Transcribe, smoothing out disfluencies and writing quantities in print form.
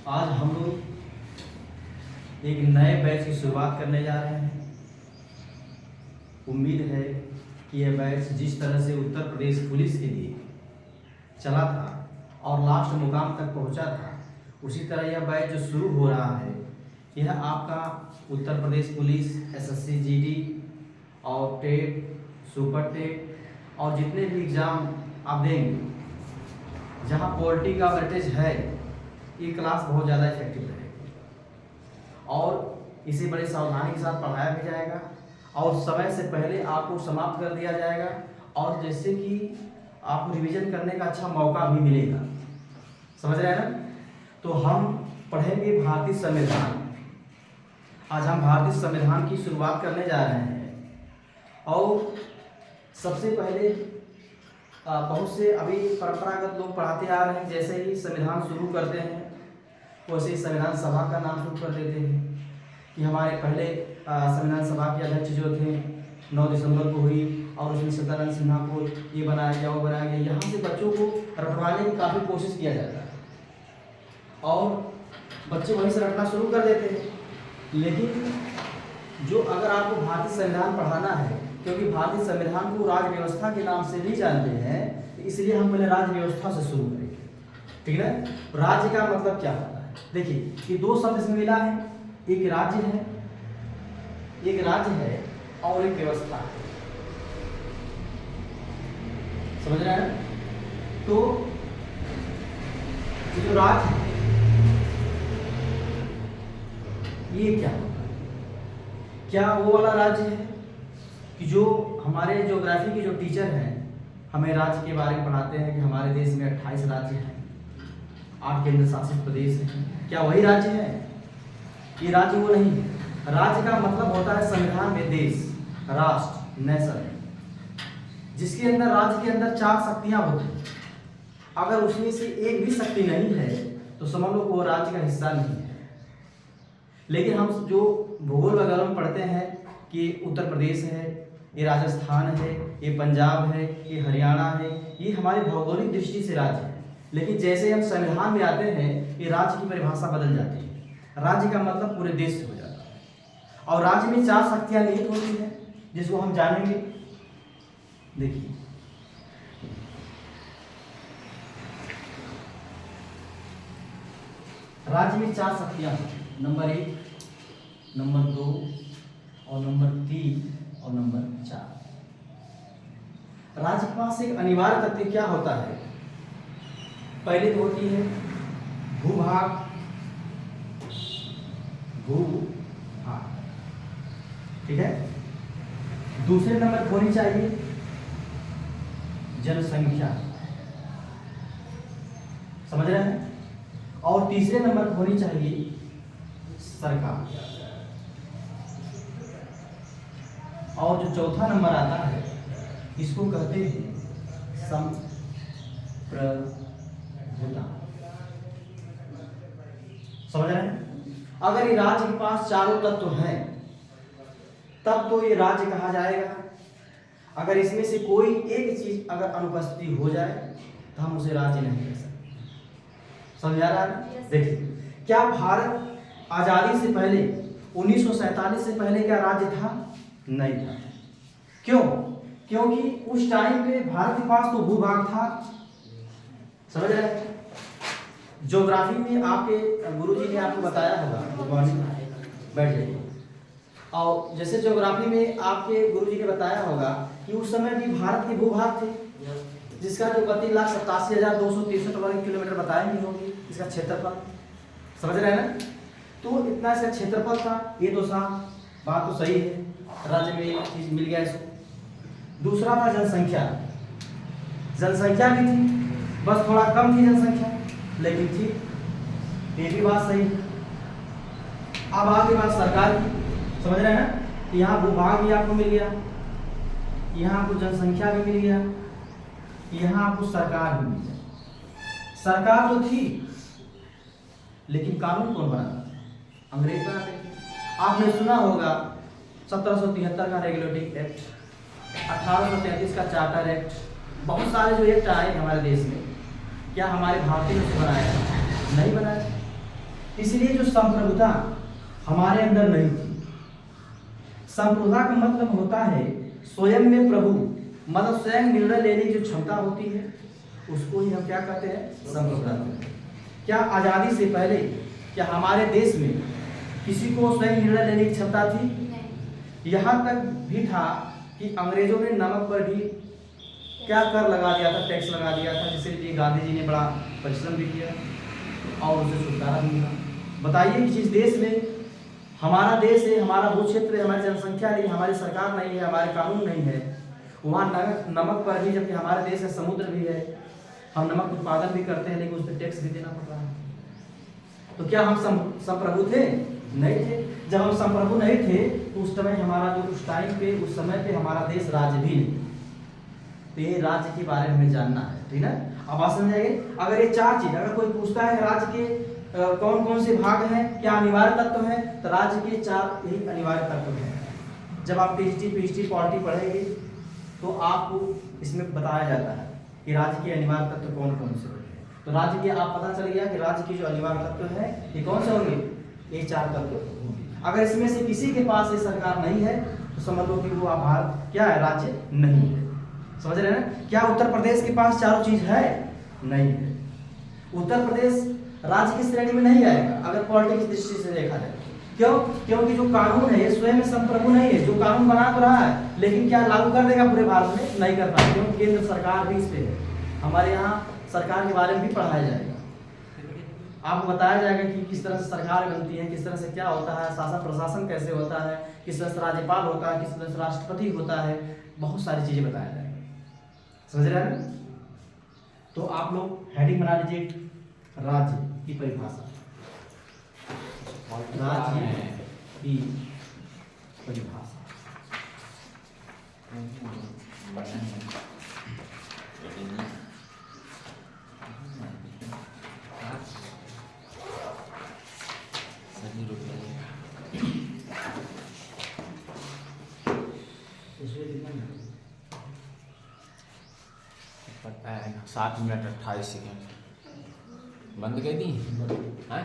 आज हम लोग एक नए बैच की शुरुआत करने जा रहे हैं। उम्मीद है कि यह बैच जिस तरह से उत्तर प्रदेश पुलिस के लिए चला था और लास्ट मुकाम तक पहुंचा था, उसी तरह यह बैच जो शुरू हो रहा है, यह आपका Uttar Pradesh police SSC GD और टेट, सुपर टेट और जितने भी एग्ज़ाम आप देंगे जहां पॉलिटी का वेटेज है, ये क्लास बहुत ज़्यादा इफेक्टिव रहेगी और इसे बड़े सावधानी के साथ पढ़ाया भी जाएगा और समय से पहले आपको समाप्त कर दिया जाएगा और जैसे कि आपको रिवीजन करने का अच्छा मौका भी मिलेगा। समझ रहे हैं ना? तो हम पढ़ेंगे भारतीय संविधान। आज हम भारतीय संविधान की शुरुआत करने जा रहे हैं और सबसे पहले बहुत से अभी परंपरागत लोग पढ़ाते आ रहे हैं। जैसे ही संविधान शुरू करते हैं वैसे ही संविधान सभा का नाम शुरू कर देते हैं कि हमारे पहले संविधान सभा के अध्यक्ष जो थे 9 दिसंबर को हुई और उसमें सत्यानंद सिन्हा को ये बनाया गया, वो बनाया गया। यहाँ से बच्चों को रटवाने की काफ़ी कोशिश किया जाता है और बच्चे वहीं से रटना शुरू कर देते हैं। लेकिन जो अगर आपको भारतीय संविधान पढ़ाना है, क्योंकि भारतीय संविधान को राज्य व्यवस्था के नाम से भी जानते हैं, इसलिए हम पहले राज्य व्यवस्था से शुरू करेंगे। ठीक है? राज्य का मतलब क्या होता है? देखिए, ये दो शब्द इसमें मिला है, एक राज्य है, एक राज्य है और एक व्यवस्था है। समझ रहे हैं? तो जो राज्य है ये क्या होता है? क्या वो वाला राज्य है कि जो हमारे ज्योग्राफी के जो टीचर हैं हमें राज्य के बारे में पढ़ाते हैं कि हमारे देश में 28 राज्य हैं, 8 केंद्र शासित प्रदेश हैं, क्या वही राज्य है? ये राज्य वो नहीं है। राज्य का मतलब होता है संविधान में देश, राष्ट्र, नेशन, जिसके अंदर राज्य के अंदर 4 शक्तियां होती हैं। अगर उसमें से एक भी शक्ति नहीं है तो समझ लो वो राज्य का हिस्सा नहीं है। लेकिन हम जो भूगोल वगैरह में पढ़ते हैं कि उत्तर प्रदेश है, ये राजस्थान है, ये पंजाब है, ये हरियाणा है, ये हमारी भौगोलिक दृष्टि से राज्य है। लेकिन जैसे हम संविधान में आते हैं, ये राज्य की परिभाषा बदल जाती है। राज्य का मतलब पूरे देश से हो जाता है और राज्य में 4 शक्तियां निहित होती हैं जिसको हम जानेंगे। देखिए, राज्य में 4 शक्तियां होती हैं, नंबर 1, नंबर 2 और नंबर 3 और नंबर 4। राज्य के पास एक अनिवार्य तथ्य क्या होता है? पहले तो होती है भूभाग, भूभाग, ठीक है। दूसरे नंबर पर होनी चाहिए जनसंख्या, समझ रहे हैं? और तीसरे नंबर पर होनी चाहिए सरकार, और जो चौथा नंबर आता है इसको कहते हैं संप्रभुता। समझ रहे हैं? अगर ये राज्य के पास चारों तत्व हैं तब तो ये राज्य कहा जाएगा। अगर इसमें से कोई एक चीज अगर अनुपस्थिति हो जाए तो हम उसे राज्य नहीं कह सकते। समझ आ रहा है? देखिए, क्या भारत आजादी से पहले 1947 से पहले क्या राज्य था? नहीं था। क्यों? क्योंकि उस टाइम पे भारत के पास तो भूभाग था। समझ रहे हैं? ज्योग्राफी में आपके गुरुजी ने आपको बताया होगा, बैठ जाइए। और जैसे ज्योग्राफी में आपके गुरुजी ने बताया होगा कि उस समय भी भारत के भूभाग थे, जिसका जो 32,87,263 वर्ग किलोमीटर बताया नहीं होगी इसका क्षेत्रफल। समझ रहे हैं ना? तो इतना इसका क्षेत्रफल था। ये तो साफ बात तो सही है, राज्य में एक चीज मिल गया इसको। दूसरा था जनसंख्या। जनसंख्या भी थी, बस थोड़ा कम थी जनसंख्या, लेकिन थी। ये भी बात सही है। अब आगे बात सरकार की। समझ रहे हैं ना? यहाँ भूभाग भी आपको मिल गया, यहाँ आपको जनसंख्या भी मिल गया, यहाँ आपको सरकार भी मिल गया। सरकार तो थी लेकिन कानून कौन बनाता था? अंग्रेज बनाते थे। आपने सुना होगा 1773 का रेगुलेटिंग एक्ट, 1833 का चार्टर एक्ट, बहुत सारे जो एक्ट आए हमारे देश में, क्या हमारे भारतीयों से बनाया? नहीं बनाया। इसलिए जो संप्रभुता हमारे अंदर नहीं थी। संप्रभुता का मतलब होता है स्वयं में प्रभु, मतलब स्वयं निर्णय लेने की जो क्षमता होती है उसको ही हम क्या कहते हैं, संप्रभुता कहते हैं। क्या आज़ादी से पहले क्या हमारे देश में किसी को स्वयं निर्णय लेने की क्षमता थी? यहाँ तक भी था कि अंग्रेजों ने नमक पर भी क्या कर लगा दिया था, टैक्स लगा दिया था, जिसके लिए गांधी जी ने बड़ा परिश्रम भी किया और उसे छुटकारा भी मिला। बताइए कि जिस देश में हमारा देश है, हमारा भू क्षेत्र है, हमारी जनसंख्या नहीं, हमारी सरकार नहीं है, हमारे कानून नहीं है, वहाँ नमक पर भी, जबकि हमारे देश में समुद्र भी है, हम नमक उत्पादन भी करते हैं, लेकिन उस पर टैक्स भी देना पड़ रहा है। तो क्या हम संप्रभु थे? नहीं थे। जब हम संप्रभु नहीं थे तो उस समय हमारा जो उस टाइम पे, उस समय पे हमारा देश राज्य भी नहीं। तो ये राज्य के बारे में हमें जानना है, ठीक है। अब बात समझ आएगी। अगर ये चार चीज, अगर कोई पूछता है राज्य के कौन कौन से भाग हैं, क्या अनिवार्य तत्व हैं, तो राज्य के चार यही अनिवार्य तत्व हैं। जब आप पीएचडी पॉलिटी पढ़ेंगे तो आपको इसमें बताया जाता है कि राज्य के अनिवार्य तत्व कौन कौन से होते हैं। तो राज्य के आप पता चल गया कि राज्य के जो अनिवार्य तत्व है ये कौन से होंगे, ये चार तत्व होंगे। अगर इसमें से किसी के पास ये सरकार नहीं है तो समझ लो कि वो आभार क्या है, राज्य नहीं है। समझ रहे हैं ना। क्या उत्तर प्रदेश के पास चारों चीज है? नहीं है। उत्तर प्रदेश राज्य की श्रेणी में नहीं आएगा अगर पॉलिटिक्स दृष्टि से देखा जाए। क्यों? क्योंकि जो कानून है ये स्वयं में संप्रभु नहीं है। जो कानून बना तो रहा है लेकिन क्या लागू कर देगा पूरे भारत में? नहीं कर पाएगा, क्योंकि केंद्र सरकार भी इस पे है। हमारे यहाँ सरकार के बारे में भी पढ़ाया जाएगा, आपको बताया जाएगा कि किस तरह से सरकार बनती है, किस तरह से क्या होता है, शासन प्रशासन कैसे होता है, किस तरह से राज्यपाल होता है, किस तरह से राष्ट्रपति होता है, बहुत सारी चीजें बताया जाएगा। समझ रहे हैं? तो आप लोग हेडिंग बना लीजिए, राज्य की परिभाषा। राज्य की परिभाषा। पता है ना, 7 मिनट 28 सेकेंड बंद कर दी है।